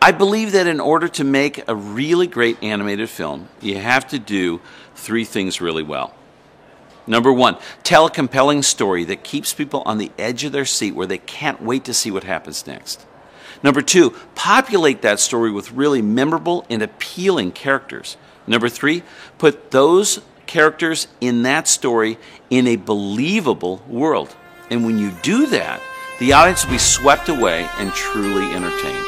I believe that in order to make a really great animated film, you have to do 3 things really well. Number 1, tell a compelling story that keeps people on the edge of their seat where they can't wait to see what happens next. Number 2, populate that story with really memorable and appealing characters. Number 3, put those characters in that story in a believable world. And when you do that, the audience will be swept away and truly entertained.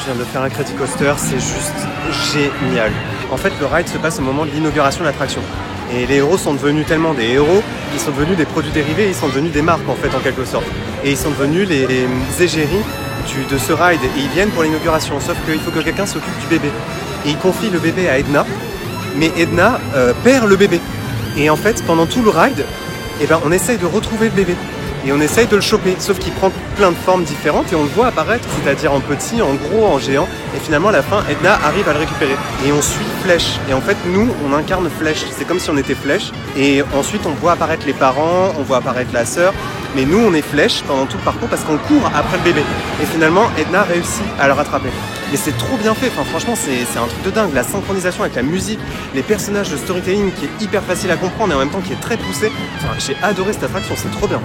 Je viens de faire un Crazy Coaster, c'est juste génial. En fait, le ride se passe au moment de l'inauguration de l'attraction. Et les héros sont devenus tellement des héros, ils sont devenus des produits dérivés, ils sont devenus des marques en fait en quelque sorte. Et ils sont devenus les égéries de ce ride. Et ils viennent pour l'inauguration, sauf qu'il faut que quelqu'un s'occupe du bébé. Et ils confient le bébé à Edna, mais Edna perd le bébé. Et en fait, pendant tout le ride, eh ben, on essaye de retrouver le bébé. Et on essaye de le choper, sauf qu'il prend plein de formes différentes et on le voit apparaître, c'est-à-dire en petit, en gros, en géant. Et finalement, à la fin, Edna arrive à le récupérer. Et on suit Flèche. Et en fait, nous, on incarne Flèche. C'est comme si on était Flèche. Et ensuite, on voit apparaître les parents, on voit apparaître la sœur. Mais nous, on est Flèche pendant tout le parcours parce qu'on court après le bébé. Et finalement, Edna réussit à le rattraper. Mais c'est trop bien fait. Enfin, franchement, c'est un truc de dingue. La synchronisation avec la musique, les personnages, de storytelling qui est hyper facile à comprendre et en même temps qui est très poussé. Enfin, j'ai adoré cette attraction. C'est trop bien.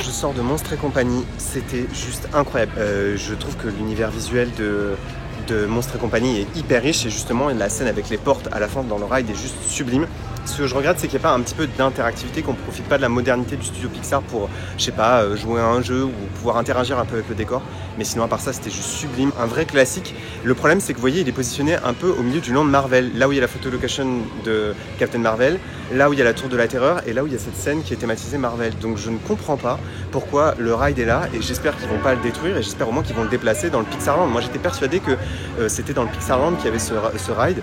Je sors de Monstres et Compagnie, c'était juste incroyable. Je trouve que l'univers visuel de Monstres et Compagnie est hyper riche et justement la scène avec les portes à la fin dans le ride est juste sublime. Ce que je regrette, c'est qu'il n'y a pas un petit peu d'interactivité, qu'on ne profite pas de la modernité du studio Pixar pour, je sais pas, jouer à un jeu ou pouvoir interagir un peu avec le décor. Mais sinon, à part ça, c'était juste sublime. Un vrai classique. Le problème, c'est que vous voyez, il est positionné un peu au milieu du land Marvel. Là où il y a la photo location de Captain Marvel, là où il y a la Tour de la Terreur et là où il y a cette scène qui est thématisée Marvel. Donc je ne comprends pas pourquoi le ride est là et j'espère qu'ils vont pas le détruire et j'espère au moins qu'ils vont le déplacer dans le Pixarland. Moi, j'étais persuadé que c'était dans le Pixarland qu'il y avait ce ride.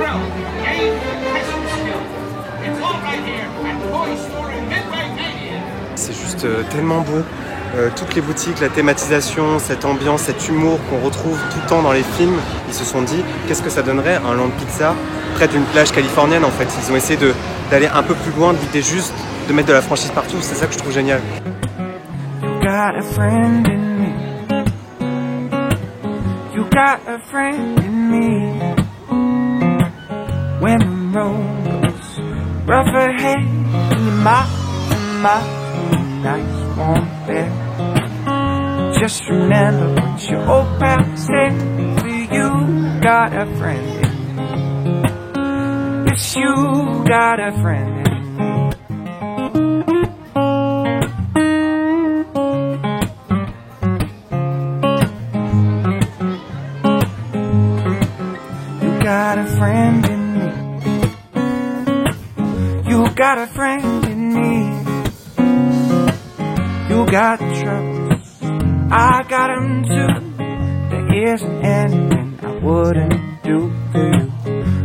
thrill, game, and testing skill. It's all right here at Toy Story Midway Mania. C'est juste tellement beau. Toutes les boutiques, la thématisation, cette ambiance, cet humour qu'on retrouve tout le temps dans les films, ils se sont dit qu'est-ce que ça donnerait un Land Pizza près d'une plage californienne en fait. Ils ont essayé d'aller un peu plus loin, d'idée juste de mettre de la franchise partout, c'est ça que je trouve génial. You got a friend in me. You got a friend in me. When the road goes rough ahead, you might nice warm bed. Just remember what your old pal said. You got a friend in me. Yes, you got a friend in me. You got a friend in me. You got a friend in me. You got troubles, I got them too. There isn't anything I wouldn't do for you.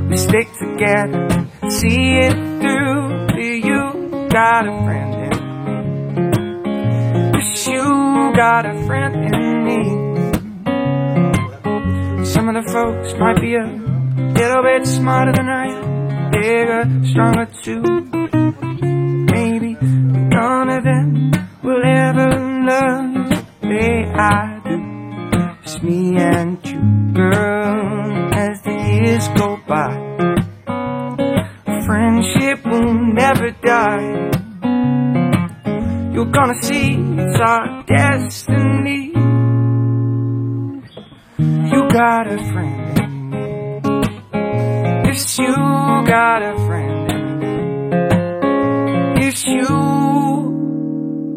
We stick together and see it through. You got a friend in me. Yes, you got a friend in me. Some of the folks might be a little bit smarter than I am, bigger, stronger too. Maybe none of them will ever love you the way I do. It's me and you, girl, as the years go by. Friendship will never die. You're gonna see it's our destiny. You got a friend in me. Yes, you got a friend in me. Yes, you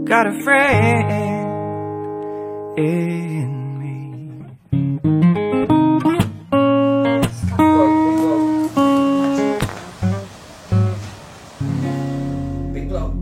got a friend in me. Big blow.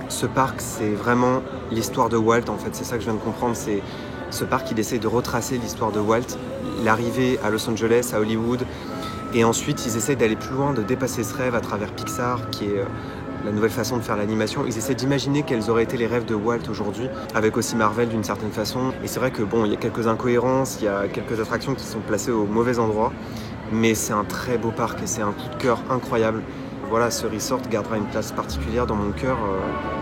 Ce parc, c'est vraiment l'histoire de Walt, en fait. C'est ça que je viens de comprendre. C'est ce parc, il essaie de retracer l'histoire de Walt, l'arrivée à Los Angeles, à Hollywood. Et ensuite, ils essaient d'aller plus loin, de dépasser ce rêve à travers Pixar, qui est la nouvelle façon de faire l'animation. Ils essaient d'imaginer quels auraient été les rêves de Walt aujourd'hui, avec aussi Marvel d'une certaine façon. Et c'est vrai que bon, il y a quelques incohérences, il y a quelques attractions qui sont placées au mauvais endroit. Mais c'est un très beau parc et c'est un coup de cœur incroyable. Voilà, ce resort gardera une place particulière dans mon cœur,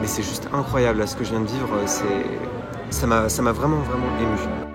mais c'est juste incroyable. Là, ce que je viens de vivre, ça m'a vraiment ému.